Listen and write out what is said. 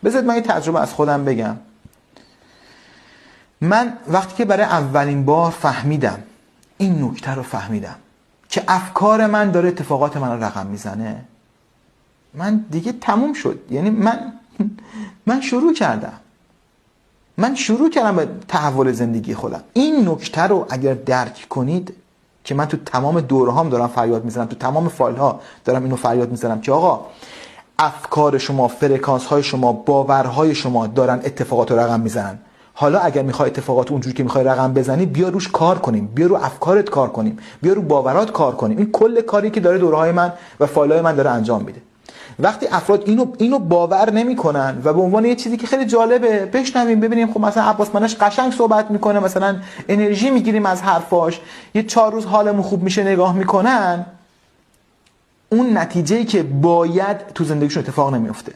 بذارید من یه تجربه از خودم بگم. من وقتی که برای اولین بار فهمیدم، این نکته رو فهمیدم که افکار من داره اتفاقات من رو رقم میزنه، من دیگه تموم شد. یعنی من شروع کردم به تحول زندگی خودم. این نکته رو اگر درک کنید که من تو تمام دورهام دارم فریاد میزنم، تو تمام فایل ها دارم اینو فریاد میزنم که آقا افکار شما، فرکانس های شما، باورهای شما دارن اتفاقات رو رقم میزنن. حالا اگر میخوای اتفاقات اونجوری که میخوای رقم بزنی، بیا روش کار کنیم، بیا رو افکارت کار کنیم، بیا رو باورات کار کنیم. این کل کاری که داره دورهای من و فایل های من داره انجام میده. وقتی افراد اینو باور نمیکنن و به عنوان یه چیزی که خیلی جالبه بشنویم ببینیم، خب مثلا عباس منش قشنگ صحبت میکنه، مثلا انرژی میگیریم از حرفاش، یه 4 روز حالمون خوب میشه، نگاه میکنن، اون نتیجه‌ای که باید تو زندگیشون اتفاق نمیفته.